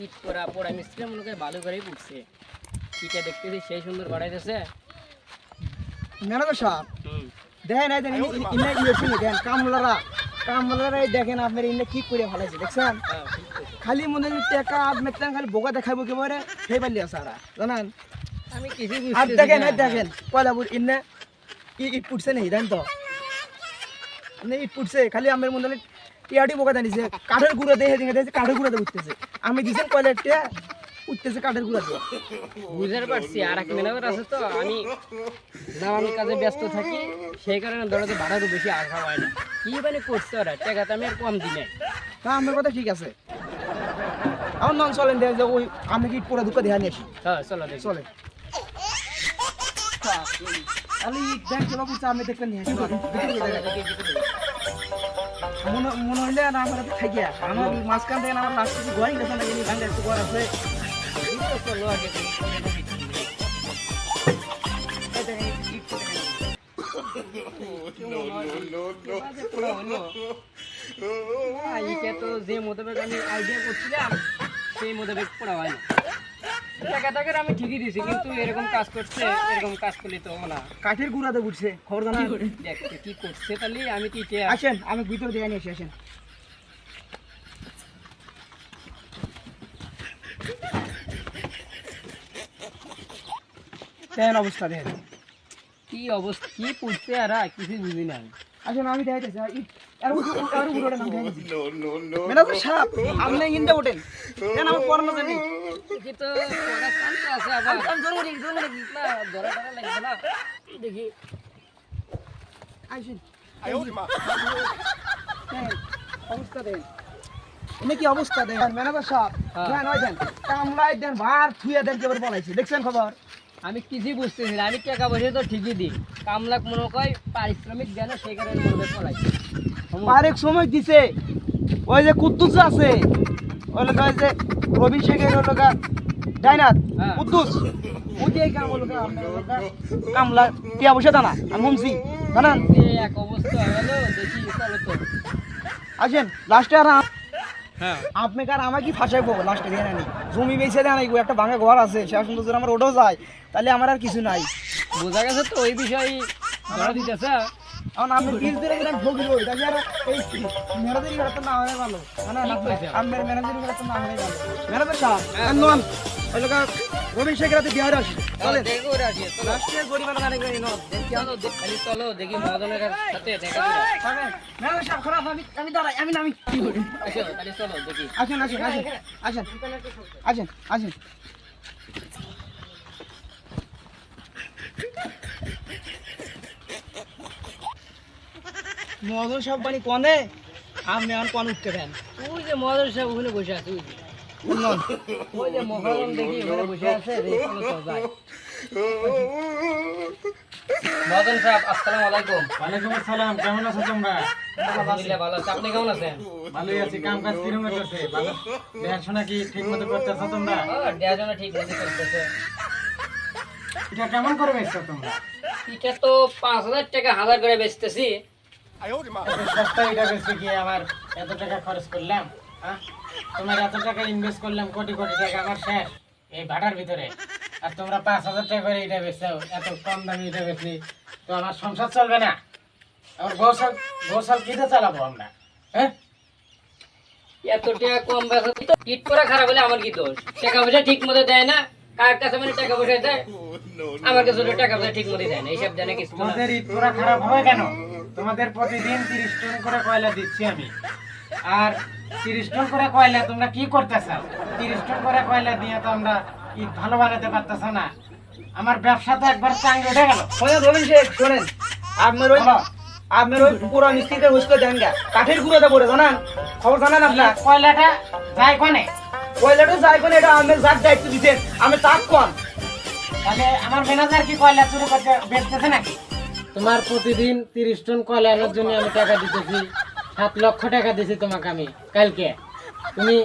ইট করা পোড়া মিস্ত্রি মনে করে ভালো করেই পুড়ছে। ইটা দেখতেছি সেই সুন্দর বাড়াইতেছে। ম্যানেজার সাহেব দেখেন এই দেখেন ইন্না ইয়েছি দেখেন কামলারা দেখেন আপনার ইন্না কি করে ফলাইছে দেখছেন খালি মনে হয় টাকা আপনি খালি বোকা দেখাবো কি বলে সেই পারলি সারা জানেন আমি কিছু আর বুঝতেছি দেখেন না। এই দেখেন পয়লাপুর ইন্না ইট পুটছে নেই জানেন তো ইট পুটছে খালি আমার মনে হয় টিয়াটি বোকা জানিছে কাঠের গুঁড়ো দিয়ে দেখে কাঠের গুঁড়ো দিয়ে উঠতেছে আমি দিছেন কয়লা টিয়া উঠতেছে কাঠের গুঁড়ো দিয়ে বুঝতে পারছি আর এক ম্যানেজার আছে তো আমি নানান কাজে ব্যস্ত থাকি সেই কারণে দৌড়াতে ভাড়ারও বেশি আসা হয় না। কি মানে করছে ওরা টাকা তো আমি আর কম দিনে। তা আমার কথা ঠিক আছে আমার নন চলেন দেখ যে ওই আমি কি পুরো দুঃখ দেখা নিয়ে আসি হ্যাঁ চলো দেখি। চলে আলি দেখ যে বাবু আমি দেখতে নিয়ে আসি মনে হইলে না আমার থাকিয়া আমার মাঝখান থেকে আমার লাস্ট কিছু গড়াই গেছে না এই গানটা একটু গড় আছে চলো আগে তুমি। এইটা তো যে মোতাবেক আমি আইডিয়া করছিলাম সেই মোতাবেক পড়া হয় না। টাকাটাকে আমি ঠিকই দিছি কিন্তু এরকম কাজ করছে এরকম কাজ করলে তো না। কাঠের গুঁড়াতে উঠছে খবর জানা দেখতে কি করছে তাহলে আমি কি আসেন আমি ভিতরে দেখে নিয়ে আসি আসেন কেন অবস্থা দেখেন কি অবস্থা কি পড়ছে আর কিছু বুঝি না আমি। আসেন আমি দেখাইতেছি আর উড়োটা নাম দেখাইতেছি ম্যানেজার সাহেব আপনি ইন্দা ওঠেন কেন আমার পড়ানো জানি দেখি তো পড়া শান্ত আছে আবার আমি জোর করে না ধরা ধরা লাগবে না দেখি আসেন অবস্থা দেন এনে কি অবস্থা দেন ম্যানেজার সাহেব দেন ওই দেন কামলাই দেন ভার থুইয়া দেন কেবল বলাইছে দেখছেন খবর আমি কিছুই বুঝতেছি না। আমি টাকা পয়সা তো ঠিকই দিই কামলাক মনে কয় পারিশ্রমিক দেয় না সেই কারণে মনে হয় পড়াই পারেক সময় দিছে ওই যে কুদ্দুস আছে ওই লোক ওই যে রবি শেখের ওই লোক ডাইনাত হ্যাঁ। কুদ্দুস ওই কাম হলো কামলা টিয়া বসে দানা আমি শুনছি জানেন এক অবস্থা হয়ে গেল দেখি চলো তো। আসেন লাস্টে আর হ্যাঁ আপনি কার আমাকে কি ফাঁসাইবো লাস্টে দিয়ে নানি জমি বেঁচে দেন একটা ভাঙা ঘর আছে সে সুন্দর আমার ওটাও যায় তাহলে আমার আর কিছু নাই বোঝা গেছে তো ওই বিষয়ে ধরা দিতেছে। এখন আপনি পিস ধরে গেলেন ভোগিল তাহলে আর এই ম্যানেজারি করার তো না হয় ভালো মানে আপনার ম্যানেজারি করার তো না হয় ভালো ম্যানেজার সাহেব নন ওই লোক রবি শেখের হাতে বিহার আসে চলেন দেখো ওরা আসি চলো লাস্টে গরিবের গানে গাই নো চলো খালি চলো দেখি মদনের সাথে দেখা করে। ম্যানেজার সাহেব খারাপ আমি দাঁড়াই আমি নামি কি করি আসো খালি চলো দেখি। আসেন আসেন আসেন আসেন আসেন আসেন মদন সব বানি কনে আপনি এখন কন উঠতে দেন ওই যে মদন সাহেব ওখানে বসে আছে ওই যে মহরম দেখি ওখানে বসে আছে রে চলো তো যাই। মদন সাহেব আসসালামু আলাইকুম। ওয়ালাইকুম আসসালাম, কেমন আছো তোমরা? আলহামদুলিল্লাহ ভালো আছি। আপনি কেমন আছেন? ভালোই আছি। কাম কাজ কিরকম করছে? ভালো দেখাশোনা কি ঠিক মতো করতেছো তোমরা? দেওয়ার জন্য ঠিক মতো চলতেছে। এটা কেমন করে বেচছো তোমরা? এটা তো 5,000 টাকা হাজার করে বেচতেছি। এত সস্তা এটা বেচতে গিয়ে আমার এত টাকা খরচ করলাম, হ্যাঁ? তোমার এত টাকা ইনভেস্ট করলাম, কোটি কোটি টাকা আমার শেষ এই ভাটার ভিতরে, আর তোমরা 5,000 টাকা করে এটা বেচছো, এত কম দামে এটা বেচলি তো আমার সংসার চলবে না। আমার গোসাল কিতে চালাবো আমরা, হ্যাঁ? এত টাকা কম বেচা তো কিট করা খারাপ হলে আমার কি দোষ? টাকা পয়সা ঠিক মতো দেয় না। কার কাছে মানে টাকা পয়সা দেয়? আমার কাছে তো টাকা পয়সা ঠিক মতো দেয় না। এইসব জানে কিছু না। তোমাদের ঈদ করা খারাপ হবে কেন? তোমাদের প্রতিদিন 30 টন করে কয়লা দিচ্ছি আমি, আর 30 টন করে কয়লা তোমরা কি করতেছ? 30 টন করে কয়লা দিয়ে তো আমরা ঈদ ভালো বানাতে পারতেছ না। আমার ব্যবসা তো একবার চাঙ্গে উঠে গেল। শোনেন রবীন শেখ শোনেন আপনার ওই পুরো মিস্ত্রিতে হুসকে দেন গা কাঠের গুঁড়োতে পড়ে জানান খবর জানান আপনার কয়লাটা যায় কোনে? কয়লাটা যাই কোন এটা আমি যার দায়িত্ব দিচ্ছেন আমি তাক কোন তাহলে আমার ম্যানেজার কি কয়লা চুরি করতে বেচতেছে নাকি? তোমার প্রতিদিন 30 টন কয়লা আনার জন্য আমি টাকা দিতেছি, 7 লক্ষ টাকা দিয়েছি তোমাকে আমি কালকে। তুমি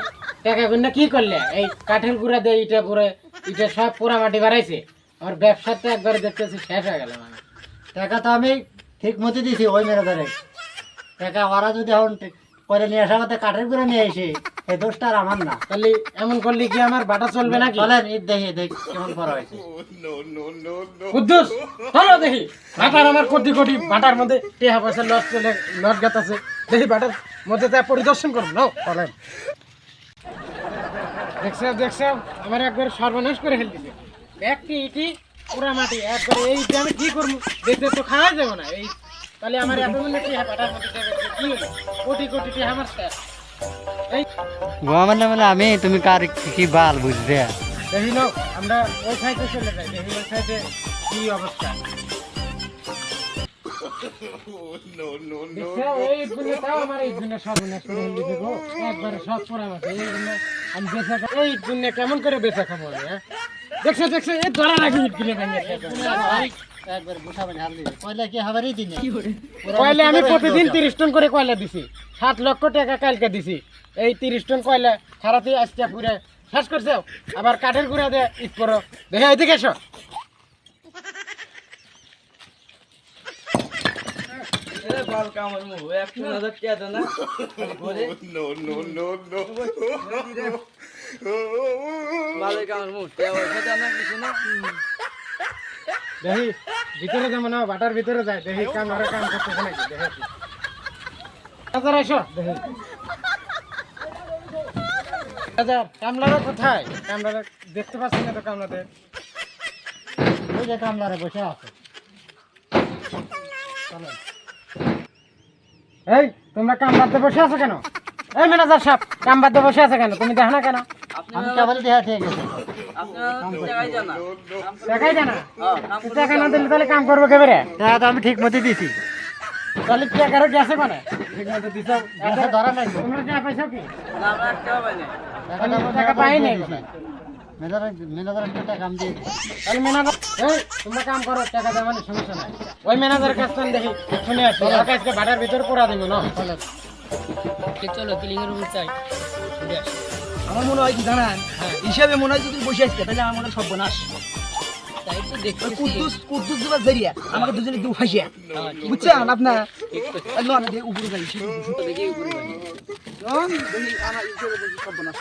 টাকা গুলো কি করলে? এই কাঠের গুঁড়া দিয়ে ইটা পুরো ইটা সব পোড়া মাটি বাড়াইছে। আমার ব্যবসাতে একবার দেখতেছি শেষ হয়ে গেল। মানে টাকা তো আমি ঠিক মতো দিছি ওই ম্যানেজারে। টাকা ওরা যদি এখন করে নিয়ে আসা আমাদের কাঠের করে নিয়ে এসে এই দোষটা আর আমার না। তাহলে এমন করলে কি আমার বাটা চলবে নাকি? চলেন ঈদ দেখি দেখ কেমন করা হয়েছে। কুদ্দুস চলো দেখি বাটার আমার কোটি কোটি বাটার মধ্যে টেহা পয়সা লস চলে লট গাত আছে, দেখি বাটার মধ্যে তা পরিদর্শন করবো নাও চলেন। দেখছো আমার একবার সর্বনাশ করে ফেলতেছে, একটি ইটি পুরা মাটি একবার এই আমি কি করবো, দেখতে তো খাওয়া যাবে না এই, তাহলে আমার এত মনে টেহা বাটার মধ্যে কি হলো, কোটি কোটি টেহা আমার এই আমার নাম হলো আমি, তুমি কার কি বাল বুঝবে। দেখি নাও আমরা ওই সাইডে চলে যাই, দেখি ওই সাইডে কি অবস্থা। দেখছো, এই গুলো তাও আমার এই গুলো সর্বনাশ করে ফেলতেছে গো, একবারে সব পড়া মাঠে এই গুলো আমি বেচা খাবো, এই গুলো কেমন করে বেচা খাবো আমি, হ্যাঁ? দেখছো এই ধরা রাখি ইটগুলো ভেঙে একবার বসাবেন হাল দিবে কয়লা কি হবারই দিন কয়লা আমি প্রতিদিন 30 টন করে কয়লা দিছি, 7 লক্ষ টাকা কালকে দিছি, এই 30 টন কয়লা সারাতে আজকে পুরো শেষ করছে, আবার কাঠের গুঁড়া দিয়ে ঈদ করো, দেখে এদিকে এসো। বাল কামার মু 1,000 টাকা দেন না করে বাল কামার মু টাকা দেন না কিছু না। দেখি ভিতরে যাবো না, বাটার ভিতরে যায়, দেখি কাম করতেছে নাকি, দেখি হাজার এসো দেখি হাজার। কামলারা কোথায়? কামলারা দেখতে পাচ্ছি না তো, কামলাদের ওই যে কামলারে বসে আছে। এই তোমরা কাম বাদতে বসে আছো কেন? এই ম্যানেজার সাহেব কাম বাদতে বসে আছে কেন? তুমি দেখো না কেন? আমি কেবল দেয়া ঠিক আছে। দেখাই যায় না, টাকা না দিলে তাহলে কাম করবো কেবারে? টাকা তো আমি ঠিক মতো দিছি। তাহলে কি কারো গেছে কোনে? ঠিক মতো দিছ, টাকা ধরা নাই তো। তোমরা যা পাইছো কি? টাকাটা আমার টাকা পাই নাই। ম্যানেজার টাকা আমি দিয়ে দিছি। তাহলে ম্যানেজার এই তোমরা কাম করো, টাকা দেওয়া মানে সমস্যা নাই। ওই ম্যানেজারের কাছ থেকে দেখি শুনে আসি, ওর কাছকে বাটার ভিতরে পড়া দিব না। চলো চলো কিলিং এর রুম চাই ঘুরে আসি। আমার মনে হয় কি জানেন, হিসাবে মনে হয় যদি বসে আসতে তাহলে আমার মনে হয় সর্বনাশ। তাই তো দেখতেছি। কুদ্দুস দিবার জরিয়া আমাকে দুজনে দু ফাঁসিয়া বুঝছেন আপনার লন দিয়ে উপরে যাই দেখি উপরে যাই। দেখি আমার হিসাবে দেখি সর্বনাশ।